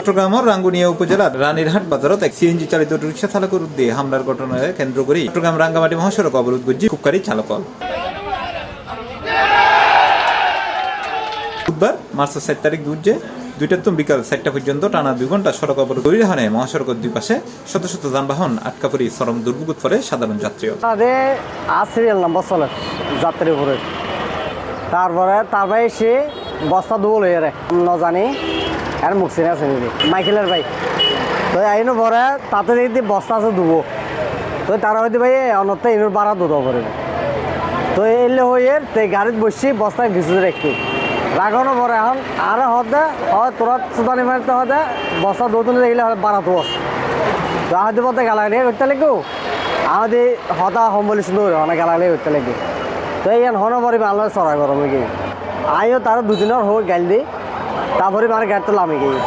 চট্টগ্রামের রাঙ্গুনিয়া উপজেলার রানীরহাট বাজারত এক সিএনজি চালিত রিক্সা চালকের উদ্যোগে হামলার ঘটনায় কেন্দ্র করে চট্টগ্রাম রাঙ্গামাটি মহাসড়ক অবরোধ করছে খুবকারী চালক। বুধবার মার্চ 7 তারিখ দুইটার বিকাল 4টা পর্যন্ত টানা 2 ঘন্টা সড়ক অবরোধ করে রাখনে মহাসড়কের দুই পাশে শত শত যানবাহন আটকা পড়ে চরম দুর্ভোগ পড়ে সাধারণ যাত্রীও। সিরিয়াল নাম্বার চলে যাত্রী উপরে তারপরে এসে বস্তা দুবল হয়ে রে ন জানি আর মুখসিনে আছে নাকি মাইকেলের ভাই তো আইনো পরে তাতে দেখি বস্তা আছে দুবো তো তারা হয়তো ভাই অনর্থ ইনোর বাড়া দুধ করে তো এলে হয়ে তো গাড়িতে বসছি বস্তায় ভিজে একটু রাখানো পরে এখন আর হতে হয় তোরা সুদানি মারতে হতে বস্তা দুধ দেখলে বাড়া তো আছে তো হয়তো পথে গালাগালি করতে লাগবো আমাদের হতা সম্বলি সুন্দর অনেক গালাগালি করতে লাগবে তো এই হন পরে আল্লাহ চড়া গরমে গিয়ে আইও তার দুদিনের হোক গাইল দিই তারপরে মানে গাড়ি তো লামে গিয়ে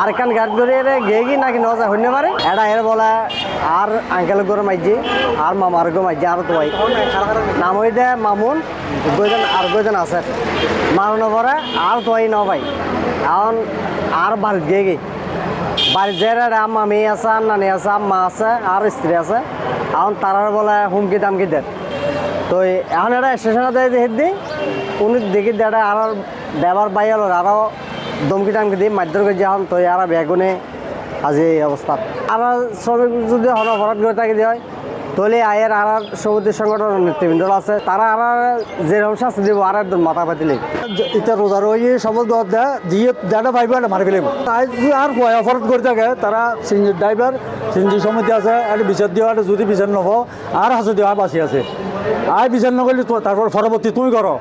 আরেকখান গাড়ি ধরে গিয়ে গিয়ে নাকি নজা হইতে পারে এটা এর বলে আর আঙ্কেল গরু মাইজি আর মামার গো মাইজি আর তো ভাই নাম হই দে মামুন দুজন আর দুজন আছে মারানো পরে আর তো ন ভাই এখন আর বাড়িতে গিয়ে গিয়ে বাড়িতে যে মামি আছে আর নানি আছে মা আছে আর স্ত্রী আছে এখন তারার বলে হুমকি দামকি দেয় তো এখন এটা স্টেশনে দিয়ে দিই উনি দেখি দেয় আর ব্যবহার বাইল আরও দমকি টামকি দিই মারধর করে যখন তো আর বেগুনে আজি এই অবস্থা আর শ্রমিক যদি হরফরাত করে থাকি দেওয়া হয় তাহলে আয়ের আর সমিতির সংগঠনের নেতৃবৃন্দ আছে তারা আর যেরকম শাস্তি দিব আর একদম মাথা পাতিলে এটা রোজার ওই সবল দিয়ে দেড়টা ভাইব মারি ফেলিব আর অপরাধ করে থাকে তারা সিঞ্জি ড্রাইভার সিঞ্জি সমিতি আছে একটা বিচার দেওয়া যদি বিচার নব আর হাসু দেওয়া বাসি আছে আর বিচার নকরলে তারপর পরবর্তী তুমি করো।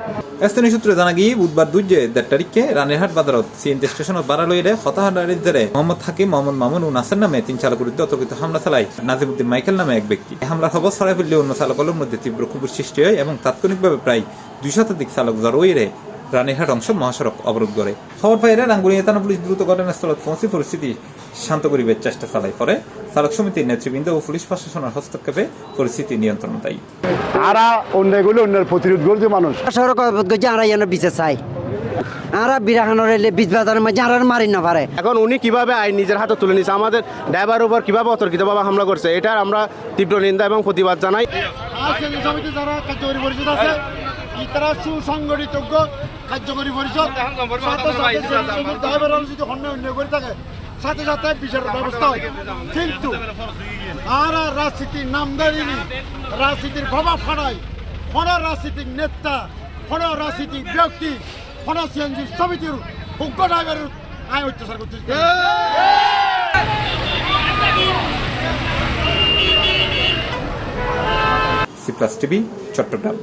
স্থানীয় সূত্রে জানা গিয়ে বুধবার 2 তারিখে রানীরহাট বাজারত সিএনজি স্টেশনত বাড়া লইলে হতাহতের জেরে মোহাম্মদ হাকিম, মোহাম্মদ মামুন ও নাসের নামে 3 চালকের বিরুদ্ধে অতর্কিত হামলা চালায় নাজিমউদ্দিন মাইকেল নামে এক ব্যক্তি। হামলার খবর ছড়াই ফেললে অন্য চালকের মধ্যে তীব্র ক্ষোভের সৃষ্টি হয় এবং তাৎক্ষণিকভাবে প্রায় 2 শতাধিক চালক জড়ো রানীরহাট অংশ মহাসড়ক অবরোধ করে। খবর পাইলে রাঙ্গুনিয়া থানা পুলিশ দ্রুত ঘটনাস্থলত পৌঁছে পরিস্থিতি শান্ত করিবার চেষ্টা চালায়। পরে চালক সমিতির নেতৃবৃন্দ ও পুলিশ প্রশাসনের হস্তক্ষেপে পরিস্থিতি নিয়ন্ত্রণ দেয়। আরা অন্যায়গুলো অন্যের প্রতিরোধ করছে মানুষ সড়ক অবরোধ করছে আমরা যেন বিচার চাই আর বিরাখানোর বীজ বাজারের মাঝে আর মারি না পারে। এখন উনি কিভাবে আইন নিজের হাতে তুলে নিচ্ছে, আমাদের ড্রাইভার উপর কিভাবে অতর্কিতভাবে হামলা করছে, এটার আমরা তীব্র নিন্দা এবং প্রতিবাদ জানাই। সমিতি যারা কার্যকরী পরিষদ আছে তারা সুসংগঠিত কার্যকরী পরিষদ ড্রাইভার যদি অন্যায় করে থাকে সাথে সাথে বিচারের ব্যবস্থা হয়। কিন্তু আর রাজনীতির নামদারি রাজনীতির প্রভাব ফাড়ায় কোন রাজনীতিক নেতা কোন রাজনীতিক ব্যক্তি কোন সিএনজি সমিতির যোগ্য ড্রাইভারের আইন অত্যাচার করতে সি প্লাস টিভি, চট্টগ্রাম।